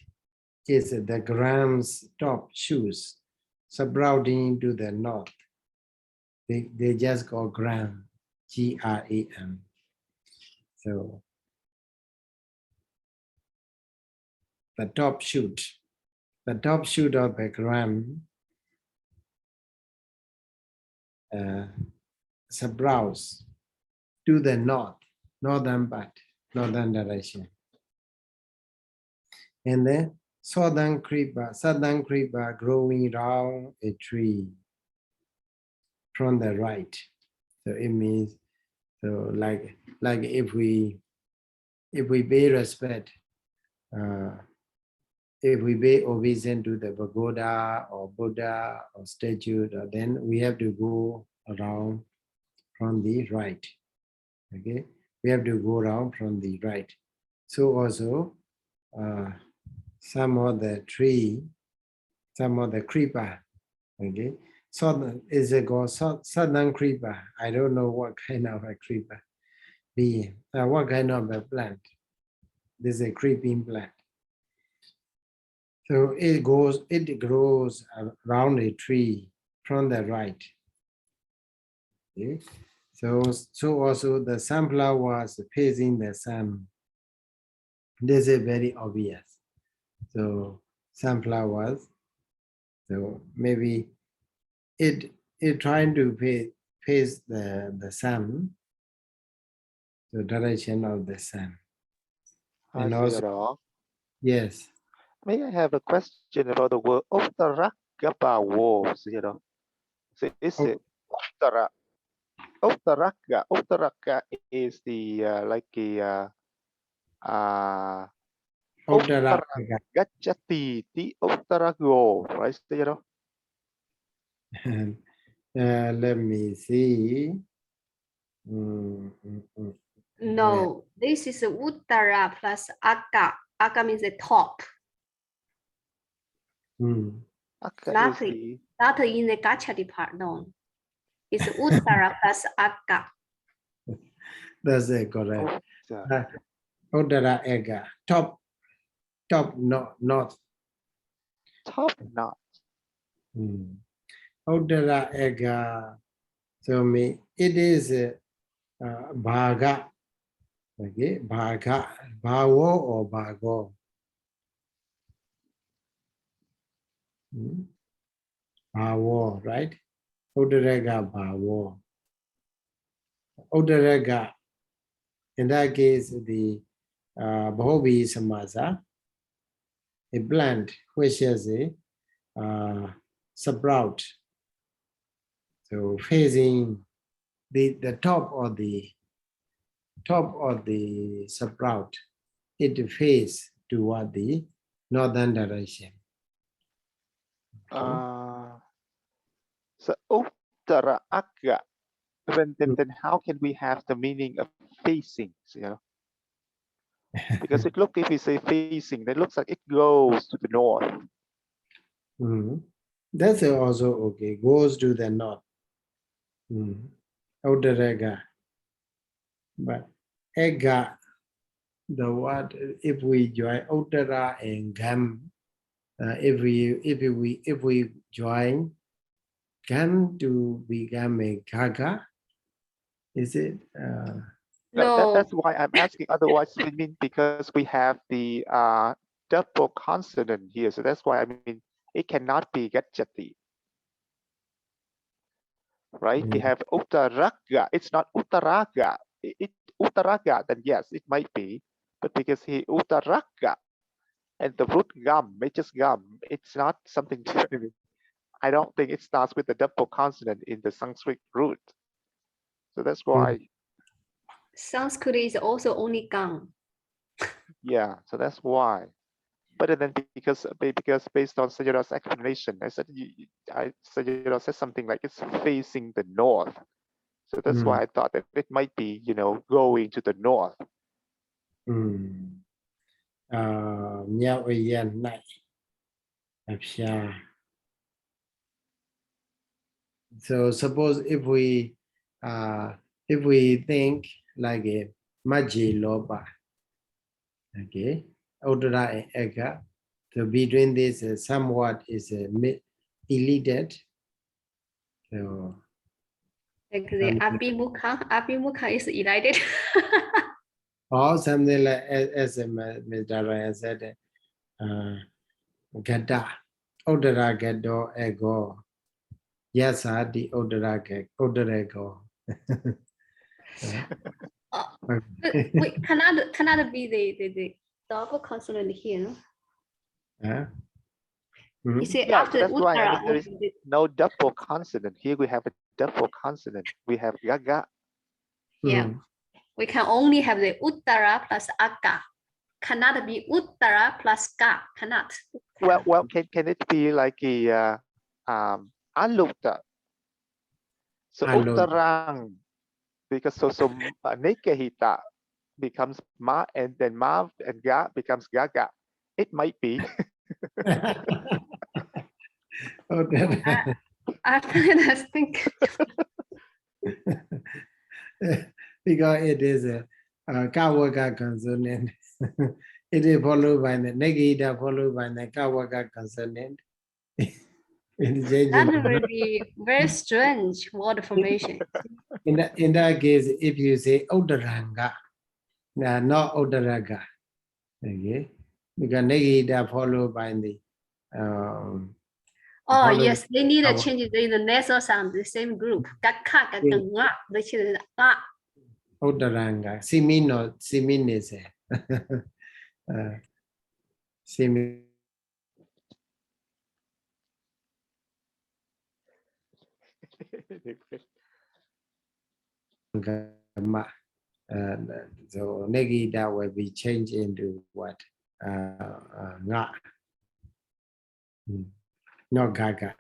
is the gram's top shoots sprouting to the north. They just call gram, G-R-A-M. So the top shoot of the gram sprouts to the northern direction. And then southern creeper growing around a tree from the right. So it means So like if we pay respect, if we pay obeisance to the pagoda or Buddha or statue, then we have to go around from the right. Okay, we have to go around from the right. So also some of the tree, some of the creeper, okay, southern is it called southern creeper? I don't know what kind of a creeper. What kind of a plant? This is a creeping plant. So it grows around a tree from the right. Okay. So also the sunflower was facing the sun. This is very obvious. So sunflowers. So maybe it trying to face the sun, the direction of the sun. And also, Sayadaw, yes. may I have a question about the word Uttarakkapa? Sayadaw? So is it Uttaraka? Uttaraka is the like a Uttarakkha. Gacchati the Uttarago, right? Sayadaw? Let me see. No, this is Uttara plus Akka. Akka means the top. Akka Not, is the not in the Gachati part, no. It's Uttara plus Akka. That's it, correct. Uttara Ega. Top not. top knot. Uttara Ega. So me, it is Bhaga. Okay, Bhaga. Bhavo or Bhago. Bhavo, right? Uttaraga Bhavo. Uttaraga. In that case, the Bhobi Samasa, a plant which has a sprout. So facing the top of the sprout, it face toward the northern direction. So Uttara Akka. Then how can we have the meaning of facing? You know? Because if we say facing, then it looks like it goes to the north. That's also okay. Goes to the north. Uttaraga. But Ega, the word, if we join Uttara and Gam, if we join Gam to become a Gaga, is it? No. That's why I'm asking. Otherwise, I mean, because we have the double consonant here, so that's why I mean it cannot be Gacchati, right? We have Uttaraga. It's not Uttaraga. Uttaraga, then yes, it might be, but because he Uttaraga, and the root gum, it's just gum. It's not something different. I don't think it starts with the double consonant in the Sanskrit root, so that's why. Sanskrit is also only gang. Yeah, so that's why. But then because based on Sayadaw's explanation, I said Sayadaw said something like it's facing the north. So that's why I thought that it might be, you know, going to the north. So suppose if we think like a Majji Lopa, okay, Uttara and Ega, so between this somewhat is elided. So Like the Abhimukha is elided. or something like as Mr. Ryan said, Gada, Uttara Gado Ego. Yes, the Uttara Wait, cannot be the double consonant here, no? You say Yeah, after so that's why I mean, there is Uttara, no double consonant. Here we have a double consonant. We have Gaga. Yeah. We can only have the Uttara plus Aga. Cannot be Uttara plus Ga. Cannot. Well, can it be like a Alutta? So Uttarang, because so Nekahita becomes Ma, and then Ma and Ga becomes Gaga. It might be. I think. Because it is a Kawaka consonant. It is followed by the negative, followed by the Kawaka consonant. That will be very strange word formation. In that case, if you say Uddaranga, not Uddaraga, okay, because negative followed by the oh yes, they need to change it in the nasal sound, the same group. Gakka, gakka, which is Uddaranga. Simino, Siminese. Simin. So negative will be changed into what? Nga. Not Gaga.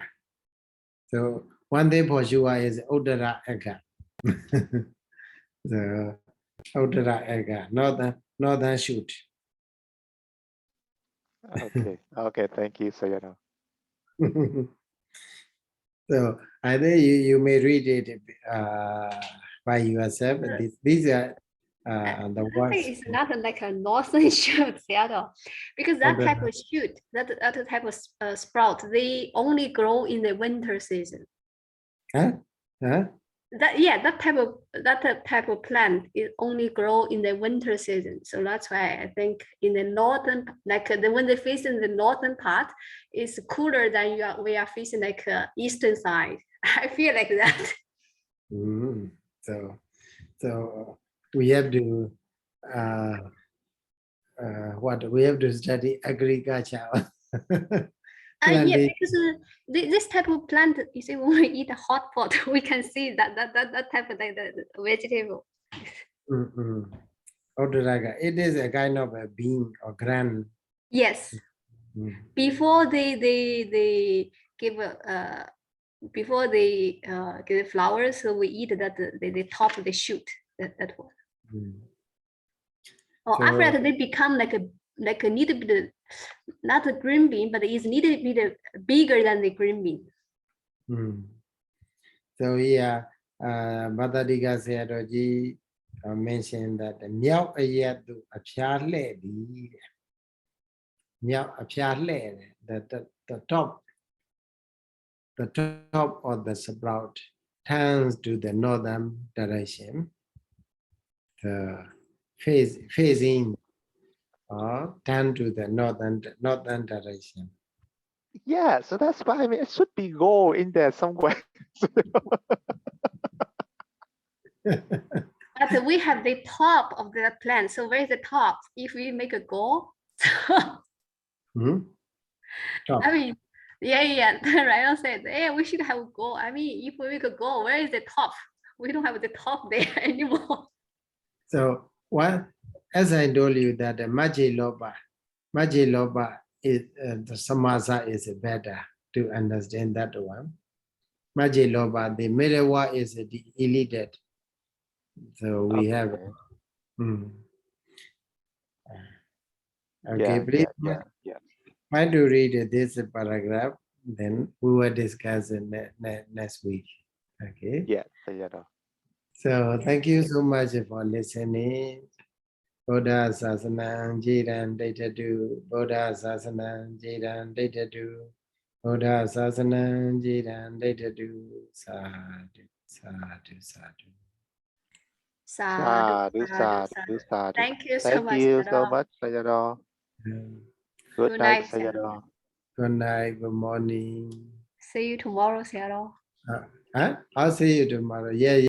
So one thing for sure is Uddara Ega. The Uddara Ega, northern shoot. Okay, thank you, Sayadaw. So I think you may read it by yourself. These are the words. I think it's not like a northern shoot, Sayadaw, because that type of shoot, that type of sprout, they only grow in the winter season. Huh? That type of plant is only grow in the winter season. So that's why I think in the northern, like when they face in the northern part, it's cooler than we are facing like eastern side. I feel like that. So we have to we have to study agriculture. Yeah, because this type of plant, you see, when we eat a hot pot, we can see that type of like the vegetable. It is a kind of a bean or gran. Yes. Before they give before they give the flowers, so we eat that the top of the shoot, that one. Or so, after that, they become like a little bit, not a green bean, but it's a little bit bigger than the green bean. So here, Bhattadika Sayadaw mentioned that Myao Ayatu Apyale, Myao Apyale, the top of the sprout turns to the northern direction. The facing or turn to the northern direction. Yeah, so that's why I mean it should be gold in there somewhere. But we have the top of the plant. So where is the top? If we make a goal, top. I mean, yeah. Ryan said, hey, we should have a goal. I mean, if we make a goal, where is the top? We don't have the top there anymore. So what? As I told you that the Majji Loba is the Samasa is better to understand that one. Majji Loba, the middle one is the elite. So we have. Okay, please. Yeah. Try to read this paragraph. Then we will discuss it next week. Okay. Yeah. Sayadaw. So thank you so much for listening. Buddha Sasanang Jiran Datadu, Buddha Sasanang Jiran Datadu, Buddha Sasanang Jiran Datadu, Sadhu, Sadhu, Sadhu. Sadhu. Thank you so much. Thank you so much, Sayadaw. Good night, Sayadaw. Good night, good morning. See you tomorrow, Sayadaw. I'll see you tomorrow. Yeah.